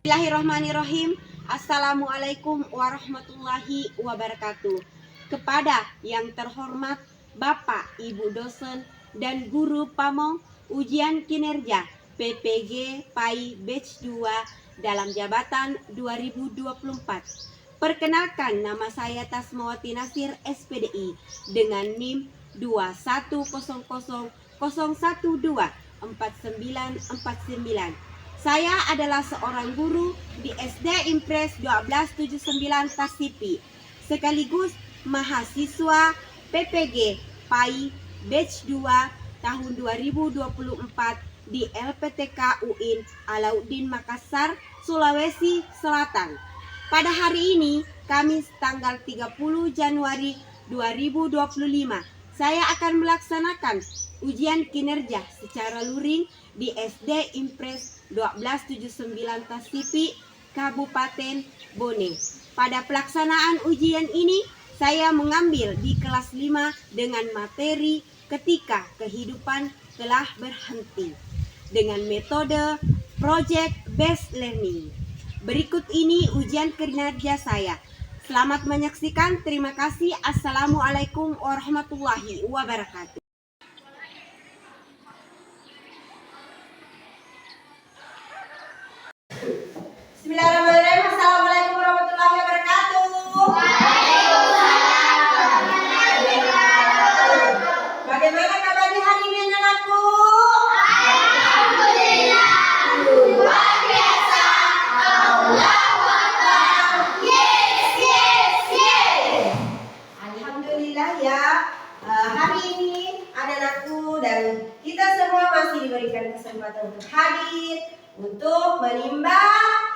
Bismillahirrahmanirrahim. Assalamualaikum warahmatullahi wabarakatuh. Kepada yang terhormat Bapak, Ibu dosen dan guru pamong ujian kinerja PPG PAI Batch 2 dalam jabatan 2024. Perkenalkan, nama saya Tasmawati Nasir SPDI dengan NIM 21000124949. Saya adalah seorang guru di SD Impres 1279 Tasipi, sekaligus mahasiswa PPG PAI Batch 2 tahun 2024 di LPTK UIN Alauddin Makassar, Sulawesi Selatan. Pada hari ini, Kamis tanggal 30 Januari 2025, saya akan melaksanakan ujian kinerja secara luring di SD Impres 1279 Tasipi, Kabupaten Bone. Pada pelaksanaan ujian ini, saya mengambil di kelas 5 dengan materi ketika kehidupan telah berhenti dengan metode Project Based Learning. Berikut ini ujian kinerja saya. Selamat menyaksikan. Terima kasih. Assalamualaikum warahmatullahi wabarakatuh. Bismillahirrahmanirrahim. Assalamualaikum warahmatullahi wabarakatuh. Bagaimana kabar di hari ini, anak-anakku? Alhamdulillah. Luar biasa. Allahu Akbar. Yes, yes, yes. Alhamdulillah ya. Hari ini anak-anakku dan kita semua masih diberikan kesempatan untuk hadir untuk menimba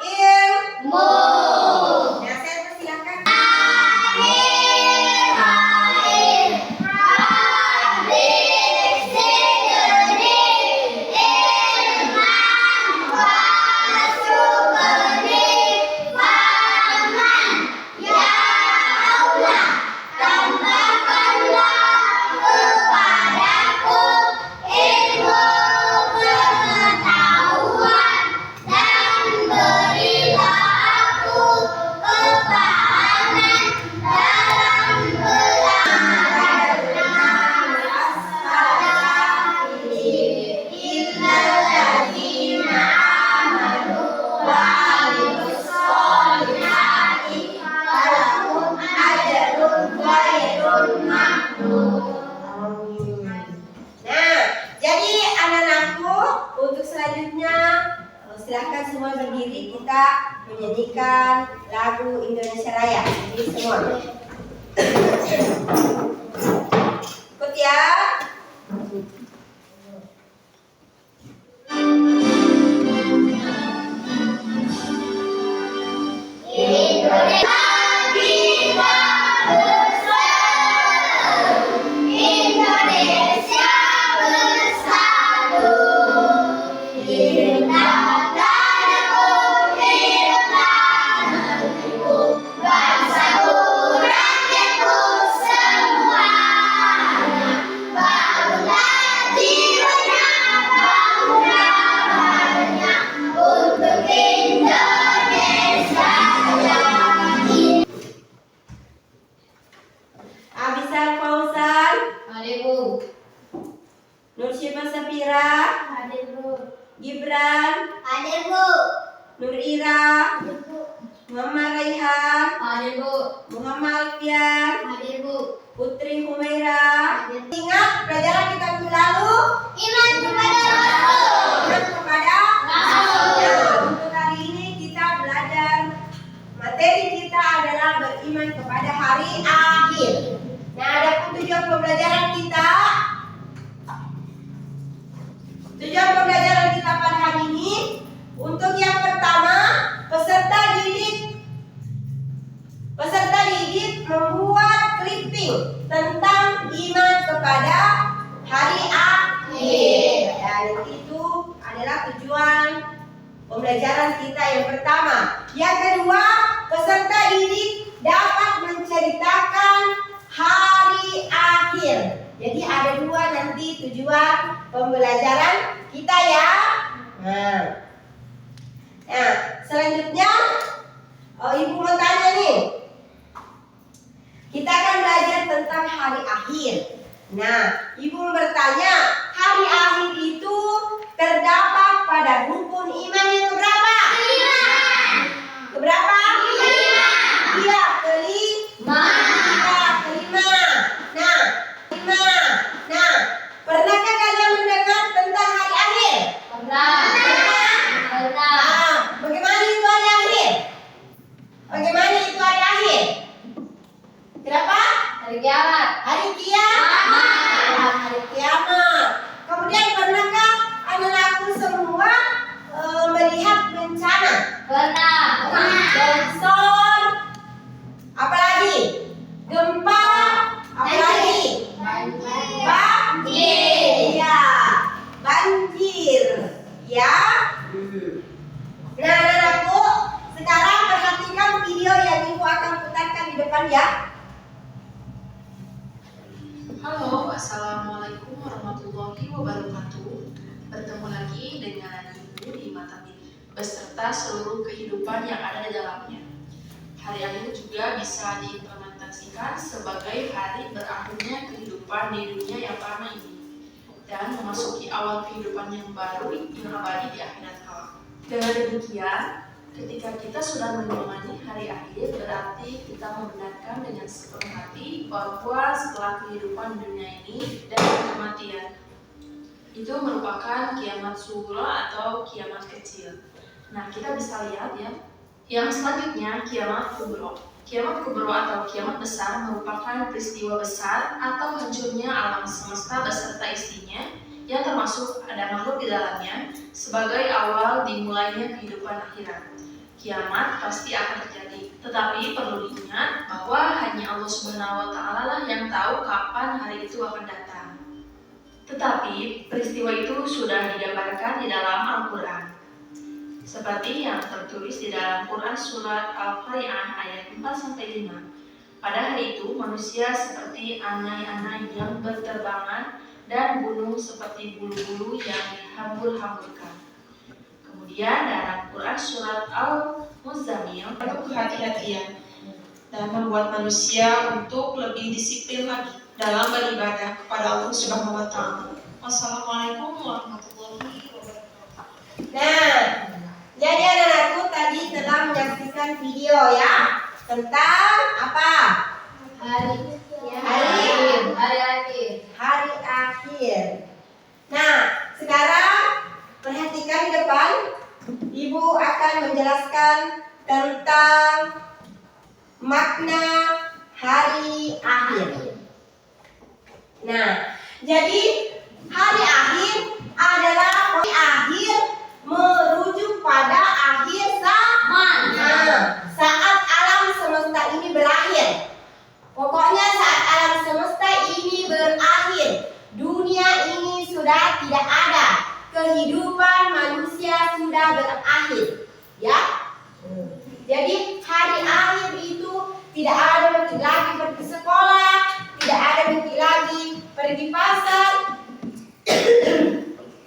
ilmu. Nah, saya persilakan. Silahkan semua berdiri, kita menyanyikan lagu Indonesia Raya. Jadi semua ikut ya. Indonesia kita bersatu. Indonesia bersatu. Abisal Fauzan, Hadir Bu. Nursyifa Safira, Hadir Bu. Gibran, Hadir Bu. Nur Ira, Hadir Bu. Muhammad Raihan, Hadir Bu. Muhammad Alfian, Hadir Bu. Putri Humaira. Ingat pelajaran kita minggu lalu, Iman kepada Rasul. iman kepada Rasul. Nah, untuk hari ini kita belajar materi kita adalah beriman kepada hari akhir. Nah, ada tujuan pembelajaran kita. Tujuan pembelajaran kita pada hari ini, untuk yang pertama, peserta didik membuat clipping tentang iman kepada hari akhir. Dan itu adalah tujuan pembelajaran kita yang pertama. Yang kedua, peserta didik dapat menceritakan hari akhir. Jadi ada dua nanti tujuan pembelajaran kita ya. Nah, Nah, selanjutnya Ibu mau tanya nih. Kita akan belajar tentang hari akhir. Nah, Ibu bertanya, hari akhir itu terdapat pada rukun iman yang keberapa? Keberapa? Iya, kelima. Nah, kelima. Nah, pernahkah kalian mendengar tentang hari akhir? Bagaimana itu hari akhir? Bagaimana itu hari akhir? Kenapa? Hari kiamat. Hari kiamat. Hari kiamat. Kemudian pernahkah anak-anakku semua melihat bencana? Longsor, apalagi? Gempa, apalagi? Banjir. Ya, banjir. Ya. Nah, anak-anakku, sekarang perhatikan video yang Ibu akan putarkan di depan ya. Halo, assalamualaikum warahmatullahi wabarakatuh. Bertemu lagi dengan Ibu di Matamin beserta seluruh kehidupan yang ada di dalamnya. Hari akhir juga bisa diimplementasikan sebagai hari berakhirnya kehidupan di dunia yang fana ini dan memasuki awal kehidupan yang baru yang abadi di akhirat kelak. Dengan demikian, ketika kita sudah menyemani hari akhir, berarti kita membenarkan dengan sepenuh hati bahwa setelah kehidupan di dunia ini dan kematian itu merupakan kiamat sughra atau kiamat kecil. Nah, kita bisa lihat ya. Yang selanjutnya, kiamat kubro. Kiamat kubro atau kiamat besar merupakan peristiwa besar atau hancurnya alam semesta beserta isinya yang termasuk ada makhluk di dalamnya sebagai awal dimulainya kehidupan akhirat. Kiamat pasti akan terjadi, tetapi perlu diingat bahwa hanya Allah Subhanahu wa Ta'ala lah yang tahu kapan hari itu akan datang. Tetapi peristiwa itu sudah digambarkan di dalam Al-Quran, seperti yang tertulis di dalam Quran surat Al-Qari'ah ayat 4-5. Pada hari itu manusia seperti anai-anai yang berterbangan dan gunung seperti bulu-bulu yang dihambur-hamburkan. Kemudian dalam Quran surat Al-Muzammil penuh kehati-hatian dan membuat manusia untuk lebih disiplin lagi dalam beribadah kepada Allah Subhanahu wa Ta'ala. Wassalamualaikum warahmatullahi wabarakatuh. Nah, jadi anak-anakku tadi telah menyaksikan video ya tentang apa? Hari akhir. Nah, sekarang perhatikan di depan. Ibu akan menjelaskan tentang makna hari akhir. Nah, jadi hari akhir adalah hari akhir merujuk pada akhir zaman. Saat alam semesta ini berakhir. Pokoknya saat alam semesta ini berakhir, dunia ini sudah tidak ada. Kehidupan manusia sudah berakhir. Ya. Jadi hari akhir itu tidak ada lagi pergi sekolah, tidak ada lagi pergi pasar.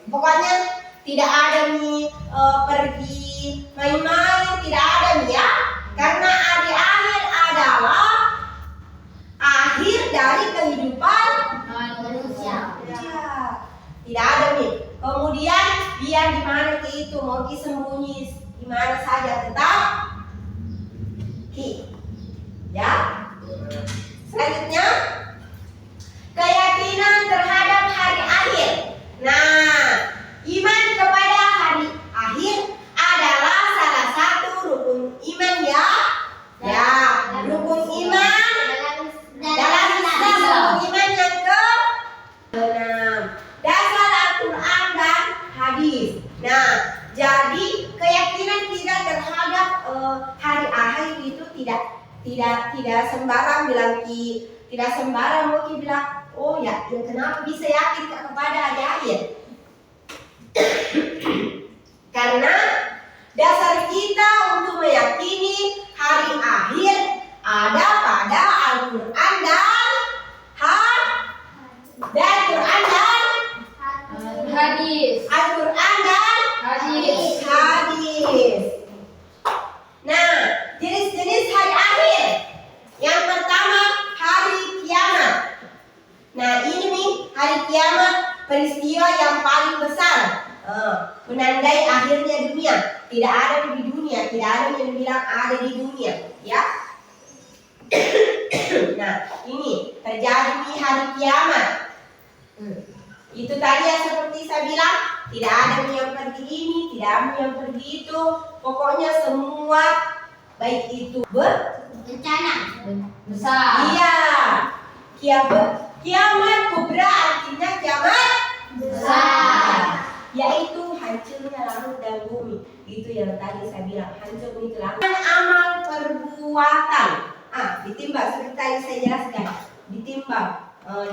Pokoknya tidak ada nih pergi main-main, tidak ada nih ya. Karena hari akhir adalah akhir dari kehidupan manusia. Ya, tidak ada nih. Kemudian biar gimana itu mau sembunyi di mana saja tetap ya. Selanjutnya keyakinan terhadap hari akhir. Nah, iman kepada hari akhir adalah salah satu rukun iman ya. Ya, rukun iman dalam Islam, rukun iman yang ke-6. Dasar Al-Quran dan hadis. Nah, jadi keyakinan kita terhadap hari akhir itu tidak sembarang bilang tidak sembarang mau bilang oh ya kenapa bisa yakin kepada hari akhir. Karena dasar kita untuk meyakini hari akhir ada pada Al-Quran dan Hadis. Al-Quran dan hadis. sampai akhirnya dunia. Tidak ada di dunia, tidak ada yang bilang ada di dunia, ya. Nah, ini terjadi di hari kiamat. Itu tadi ya, seperti saya bilang, tidak ada yang pergi ini, tidak ada yang pergi itu. Pokoknya semua baik itu Bencana. besar. Iya. Kiamat kubra artinya kiamat besar. Yaitu hancurnya langit dan bumi. Itu yang tadi saya bilang, hancur itu langit. Amal perbuatan. Ditimbang seperti tadi saya jelaskan. Ditimbang.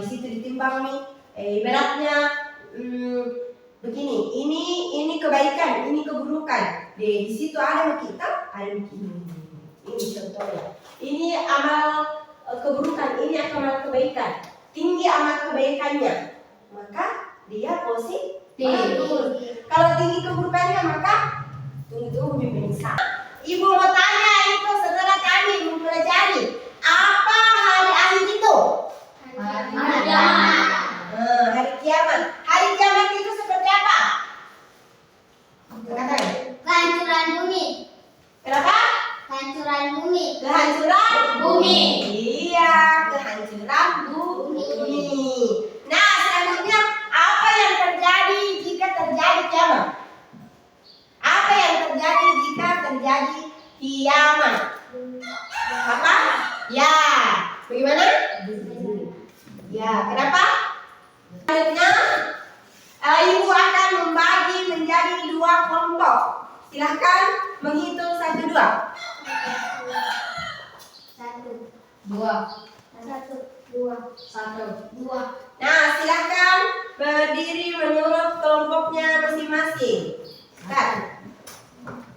Di situ ditimbang nih. Ibaratnya begini. Ini kebaikan, ini keburukan. Di situ ada kita, ada begini. Ini contohnya. Ini amal keburukan, ini amal kebaikan. Tinggi amal kebaikannya, maka dia positif. Kalau tinggi keburukannya, maka tunggu bisa. Ibu mau tanya itu setelah kami mempelajari apa hari akhir itu? Hari kiamat. Hari kiamat. Hari kiamat itu seperti apa? Katakan. Kehancuran bumi. Kenapa? Kehancuran bumi. Kehancuran Bumi. Iya, kehancuran bumi. Nah, selanjutnya apa yang terjadi jika terjadi kiamat? Apa yang terjadi jika terjadi kiamat? Apa? Ya, bagaimana? Ya, kenapa? Selanjutnya, ibu akan membagi menjadi 2 kelompok. Silahkan menghitung 1, 2. 1, 2, 1, 2, 1. Nah, silahkan berdiri menurut kelompoknya masing-masing.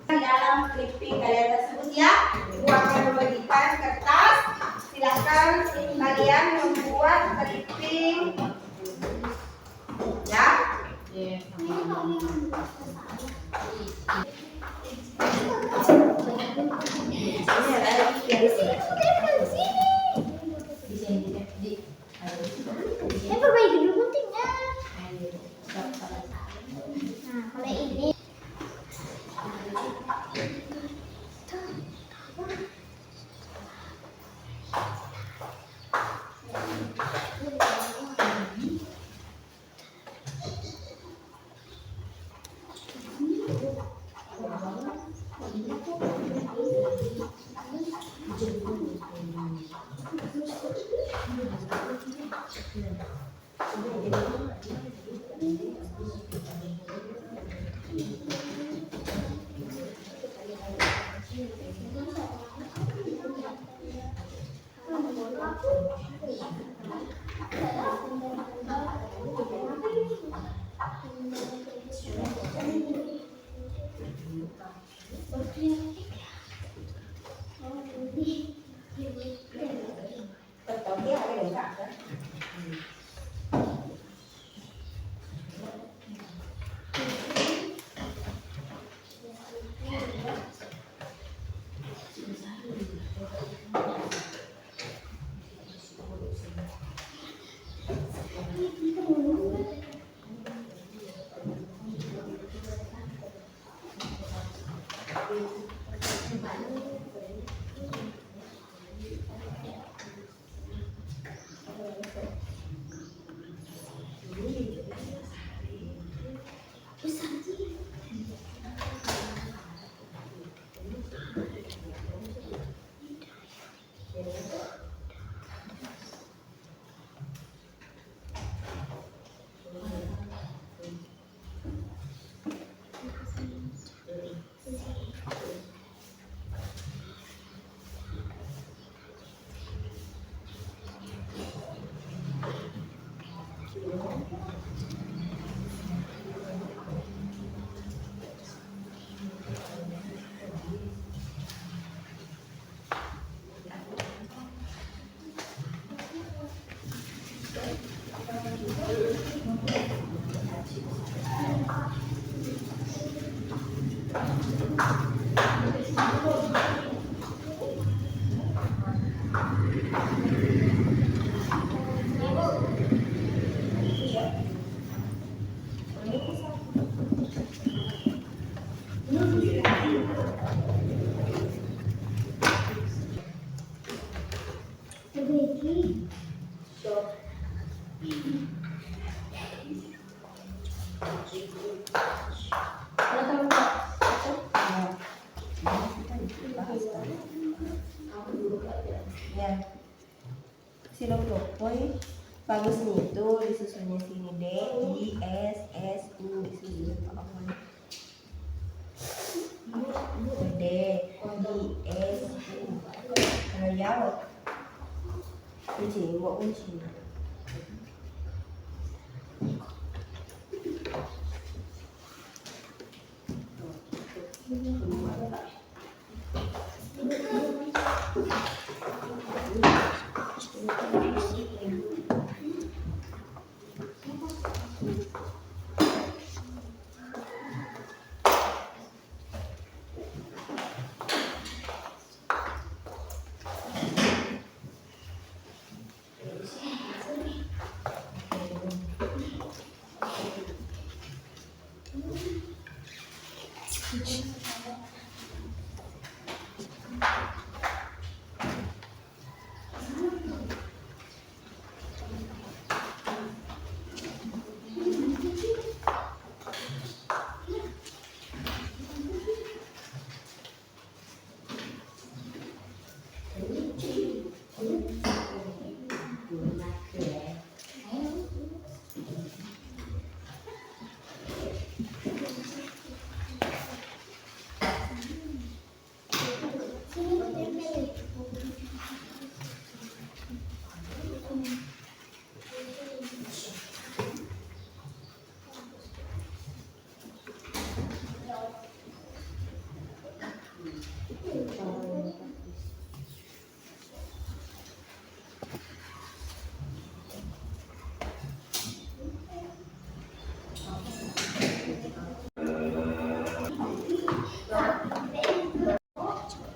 Di dalam clipping kalian tersebut ya, ibu akan membagikan kertas. Silahkan kalian membuat clipping. Ya. Ini ada di sini. perbaiki dulu guntingnya. Nah, kalau ini Bentuknya ada enggak kan? Perbaiki. Ya, silopropoi bagus nih itu disusunnya sini D I S S U disusun D I S U kalau jauh kunci mau kunci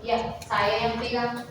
Ya, saya yang pegang.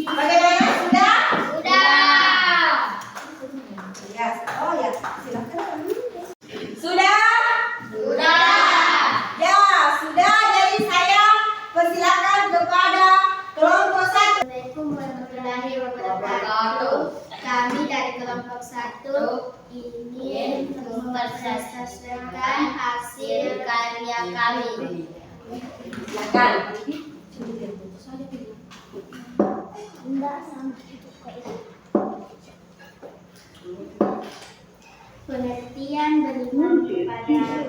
Bagaimana sudah? Sudah. Ya, oh ya, silakan. Sudah? Sudah. Ya, sudah. Jadi saya persilakan kepada kelompok 1. Assalamualaikum warahmatullahi wabarakatuh. Kami dari kelompok 1 ingin mempresentasikan hasil karya kami. Silakan. Pengertian beriman kepada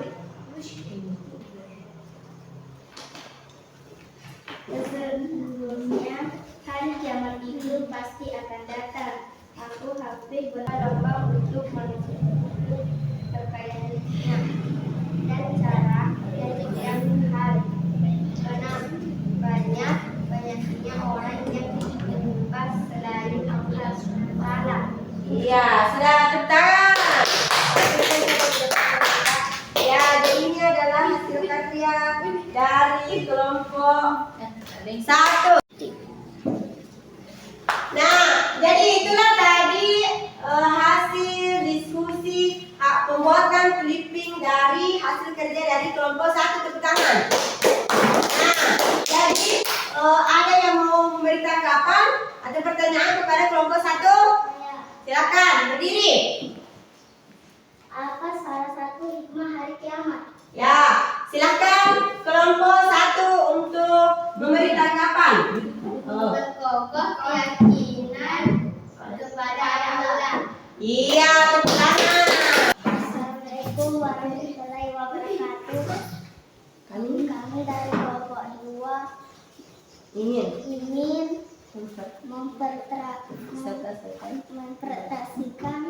sesungguhnya hari kiamat itu pasti akan datang. Aku Hafid berlomba untuk menuntut kekayaannya dan cara yang diambil hal. Karena banyaknya orang yang menyembah selain Allah SWT. Iya, sudah tepuk ya, jadi ini adalah hasil karya dari kelompok 1. Nah, jadi itulah tadi hasil di membuatkan clipping dari hasil kerja dari kelompok 1. Tepuk tangan. Nah, jadi ada yang mau memberi tanggapan atau pertanyaan kepada kelompok 1? Silakan berdiri. Apa salah satu hikmah hari kiamat? Ya, silakan kelompok 1 untuk memberi tanggapan. Berkokoh keyakinan kepada Allah. Iya, tepuk tangan. Assalamualaikum warahmatullahi wabarakatuh. Kami dari kelompok 2 ingin mempresentasikan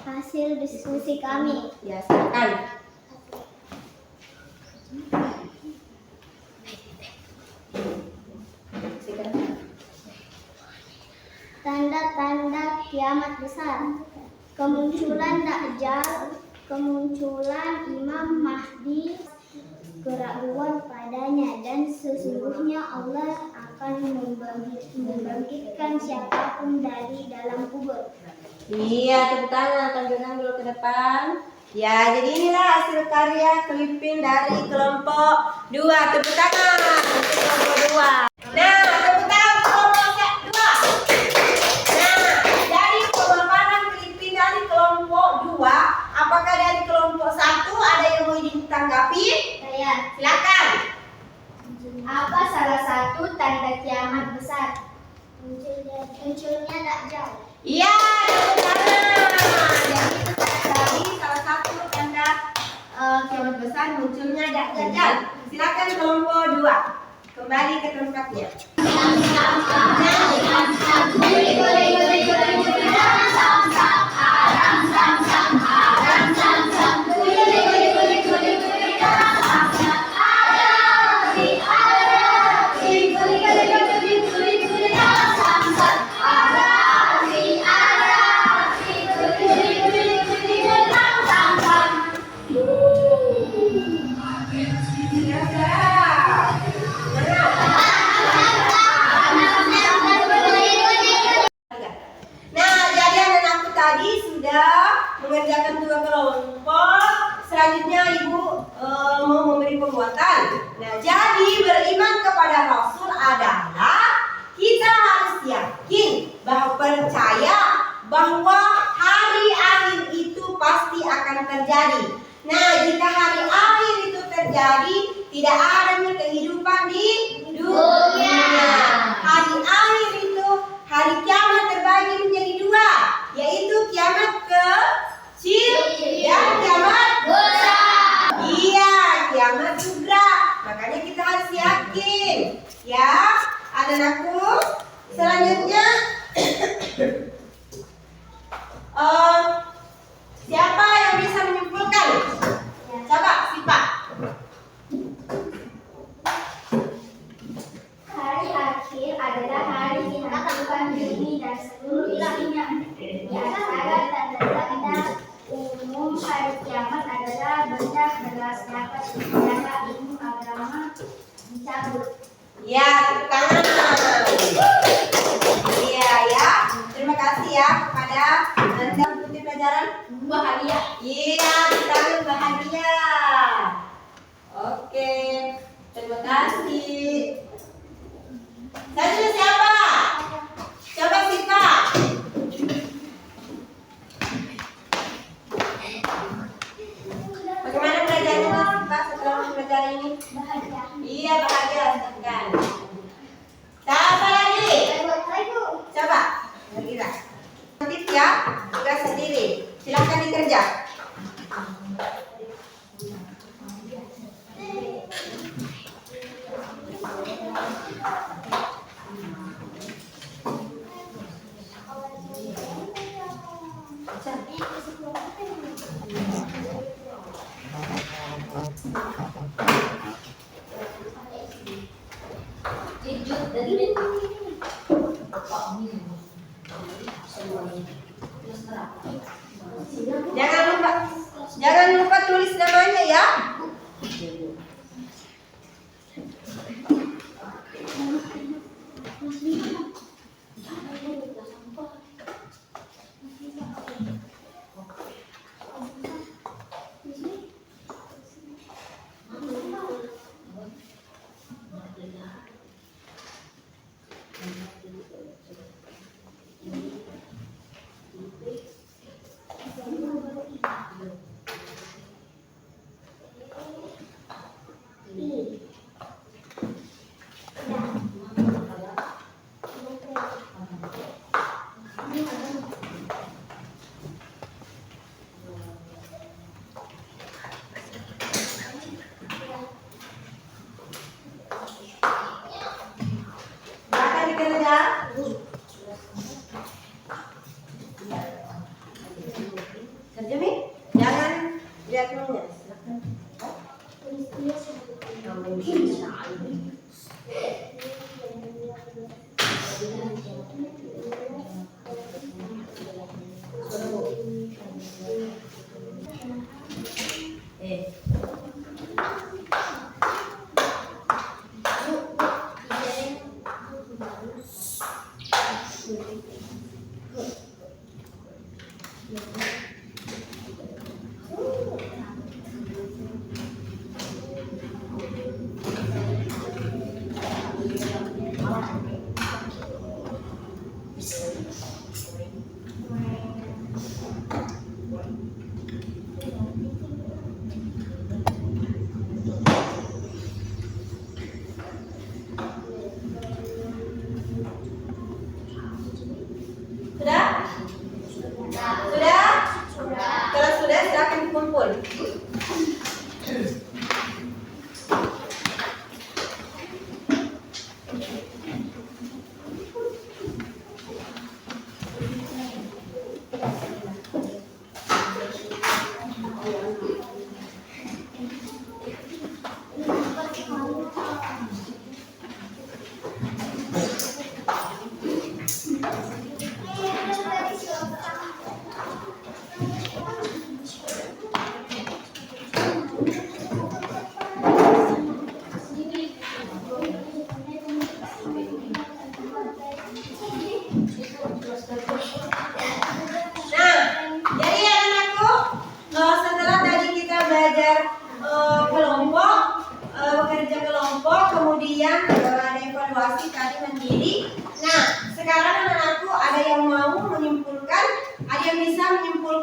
hasil diskusi kami. Ya, silakan. Tanda-tanda kiamat besar: kemunculan Dajjal, kemunculan Imam Mahdi, keraguan padanya, dan sesungguhnya Allah akan membangkitkan siapapun dari dalam kubur. Iya, tepuk tangan, tunjukkan dulu ke depan. Ya, jadi inilah hasil karya clipping dari kelompok 2. Tepuk tangan untuk kelompok 2. Nah, tepuk tangan untuk kelompok 2. Nah, dari pemaparan clipping dari kelompok 2, apakah dari kelompok 1 ada yang mau ditanggapi? Saya. Silakan. Apa salah satu tanda kiamat besar? Munculnya Dajjal. Iya, tepuk tangan. Jadi itu tadi salah satu tanda kiamat besar munculnya Dajjal. Silakan kelompok 2 kembali ke tempatnya. Mengerjakan 2 kelompok. Selanjutnya Ibu mau memberi pembuatan. Nah, jadi beriman kepada Rasul adalah kita harus yakin bahwa percaya bahwa hari akhir itu pasti akan terjadi. Nah, jika hari akhir itu terjadi, tidak adanya kehidupan di dunia. Hari akhir itu, hari kiamat terbagi menjadi 2, yaitu kiamat kecil dan kiamat besar. Iya, kiamat sugra. Makanya kita harus yakin. Ya, anak-anakku. Selanjutnya, siapa yang bisa menyimpulkan? Coba, Sipa. Hari akhir adalah hari kehidupan bumi dan seluruh isinya. Di antara tanda-tanda umum hari kiamat adalah benda belas dapat secara ilmu agama dicabut. Ya, tepuk tangan. Iya ya. Terima kasih ya kepada Anda mengikuti pelajaran bahagia. Iya, kita bahagia. Oke, terima kasih. Selanjutnya siapa? Coba Sipa. Bagaimana belajarnya Sipa setelah belajar ini? Bahagia. Iya, bahagia sekali. Siapa lagi? Coba, bergerak. Aktif ya, tugas sendiri. Silakan dikerja. Jangan lupa tulis namanya ya.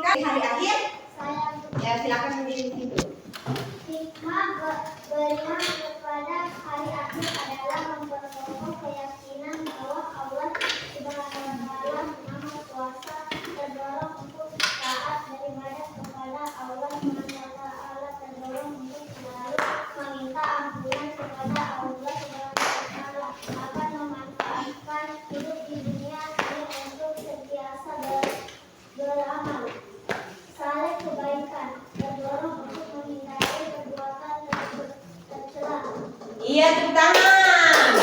lakukan di hari akhir? Saya Ya, silakan berdiri di situ. hikmah beriman kepada hari akhir adalah memperkokoh keyakinan bahwa Allah Subhanahu wa Ta'ala Maha Kuasa, terdorong untuk taat beribadah kepada Allah Subhanahu wa Ta'ala, terdorong untuk selalu meminta ampunan kepada Allah Subhanahu wa Ta'ala, akan memanfaatkan hidup di dunia ini untuk senantiasa beramal saleh kebaikan, terdorong untuk menghindari perbuatan tercela. Iya, tepuk tangan.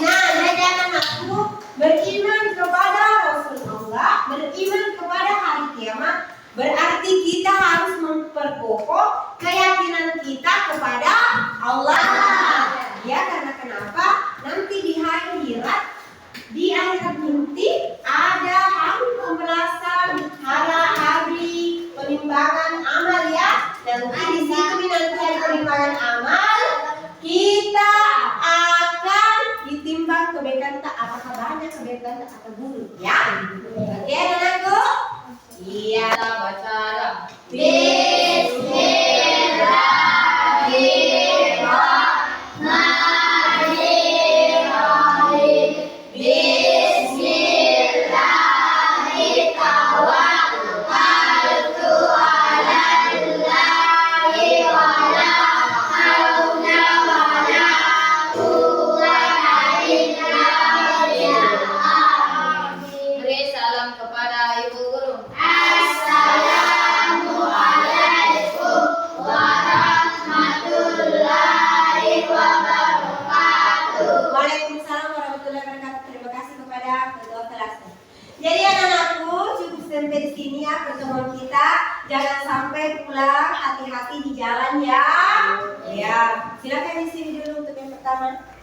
Nah, jadi anak-anakku, beriman kepada Rasulullah, beriman kepada hari kiamat, berarti kita harus memperkokoh keyakinan kita kepada Allah. Ya, karena kenapa? Nanti di akhirat nanti ada hari pembalasan, hari penimbangan amal ya. Nanti di situ nanti hari penimbangan amal kita akan ditimbang kebaikan tak, apakah banyak kebaikan tak atau buruk ya. Oke anakku? Iya, baca. Beri salam kepada ibu guru. Assalamualaikum warahmatullahi wabarakatuh. Waalaikumsalam warahmatullahi wabarakatuh. Terima kasih kepada ketua kelasnya. Jadi anak-anakku, cukup sampai di sini ya pertemuan kita. Jangan sampai pulang, hati-hati di jalan ya. Ya, silakan di sini dulu untuk yang pertama.